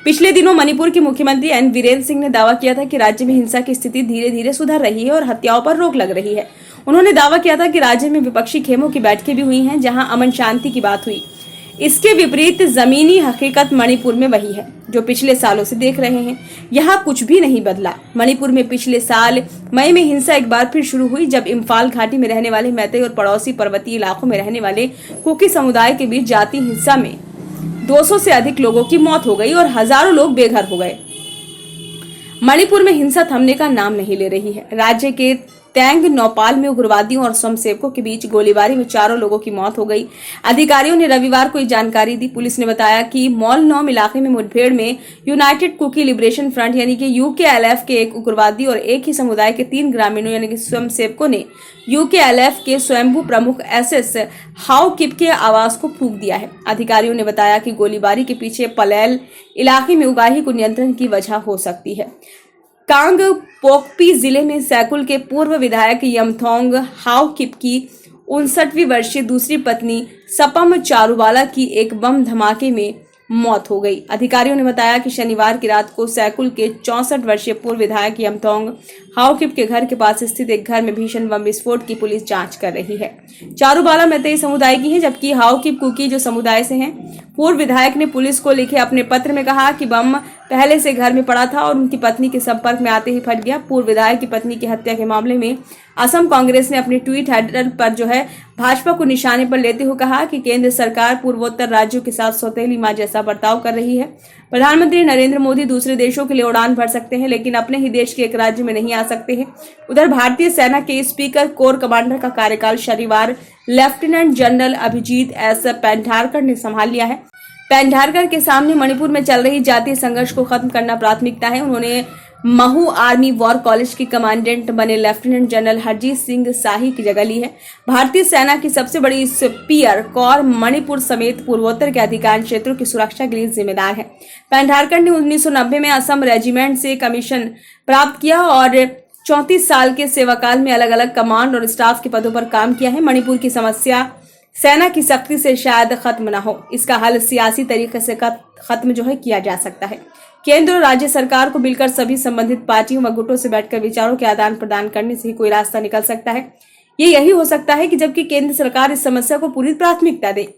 पिछले दिनों मणिपुर के मुख्यमंत्री एन वीरेंद्र सिंह ने दावा किया था कि राज्य में हिंसा की स्थिति धीरे धीरे सुधर रही है और हत्याओं पर रोक लग रही है। उन्होंने दावा किया था कि राज्य में विपक्षी खेमों की बैठकें भी हुई हैं, जहां अमन शांति की बात हुई। इसके विपरीत जमीनी हकीकत मणिपुर में वही है जो पिछले सालों से देख रहे हैं। यहाँ कुछ भी नहीं बदला। मणिपुर में पिछले साल मई में हिंसा एक बार फिर शुरू हुई, जब इम्फाल घाटी में रहने वाले मैतेई और पड़ोसी पर्वतीय इलाकों में रहने वाले कुकी समुदाय के बीच जाति हिंसा में 200 से अधिक लोगों की मौत हो गई और हजारों लोग बेघर हो गए। मणिपुर में हिंसा थमने का नाम नहीं ले रही है। राज्य के तैंग नौपाल में उग्रवादियों और स्वयंसेवकों के बीच गोलीबारी में 4 लोगों की मौत हो गई। अधिकारियों ने रविवार को ये जानकारी दी। पुलिस ने बताया कि मॉलनौम इलाके में मुठभेड़ में यूनाइटेड कुकी लिबरेशन फ्रंट यानी कि यूकेएलएफ के एक उग्रवादी और एक ही समुदाय के 3 ग्रामीणों यानी कि स्वयंसेवकों ने यूकेएलएफ के स्वयंभू प्रमुख एसएस हाउकिप के आवास को फूंक दिया है। अधिकारियों ने बताया कि गोलीबारी के पीछे पलेल इलाके में उगाही को नियंत्रण की वजह हो सकती है। कांग पोकपी जिले में सैकुल के पूर्व विधायक यमथोंग हाउकिप की 59वीं वर्षीय दूसरी पत्नी सपम चारूवाला की एक बम धमाके में मौत हो गई। अधिकारियों ने बताया कि शनिवार की रात को सैकुल के 64 वर्षीय पूर्व विधायक यमथोंग हाउकिप के घर के पास स्थित एक घर में भीषण बम विस्फोट की पुलिस जांच कर रही है। चारूबाला मैतेई समुदाय की है, जबकि हाउकिप कुकी जो समुदाय से हैं। पूर्व विधायक ने पुलिस को लिखे अपने पत्र में कहा कि बम पहले से घर में पड़ा था और उनकी पत्नी के संपर्क में आते ही फट गया। पूर्व विधायक की पत्नी की हत्या के मामले में असम कांग्रेस ने अपने ट्वीट हैंडल पर भाजपा को निशाने पर लेते हुए कहा कि केंद्र सरकार पूर्वोत्तर राज्यों के साथ सौतेली मां जैसा बर्ताव कर रही है। प्रधानमंत्री नरेंद्र मोदी दूसरे देशों के लिए उड़ान भर सकते हैं, लेकिन अपने ही देश के एक राज्य में नहीं आ सकते हैं। उधर भारतीय सेना के स्पीकर कोर कमांडर का कार्यकाल शनिवार lieutenant general Abhijit S Pendharkar ने संभाल लिया है। पेंढारकर के सामने मणिपुर में चल रही जातीय संघर्ष को खत्म करना प्राथमिकता है। उन्होंने महू आर्मी वॉर कॉलेज की कमांडेंट बने लेफ्टिनेंट जनरल हरजीत सिंह शाही की जगह ली है। भारतीय सेना की सबसे बड़ी स्पीयर कोर मणिपुर समेत पूर्वोत्तर के अधिकांश क्षेत्रों की सुरक्षा के लिए जिम्मेदार है। पेंढारकर ने 1990 में असम रेजिमेंट से कमीशन प्राप्त किया और 34 साल के सेवाकाल में अलग अलग कमांड और स्टाफ के पदों पर काम किया है। मणिपुर की समस्या सेना की सख्ती से शायद खत्म न हो, इसका हल सियासी तरीके से खत्म किया जा सकता है। केंद्र और राज्य सरकार को मिलकर सभी संबंधित पार्टियों व गुटों से बैठकर विचारों के आदान प्रदान करने से ही कोई रास्ता निकल सकता है। ये यही हो सकता है कि जबकि केंद्र सरकार इस समस्या को पूरी प्राथमिकता दे।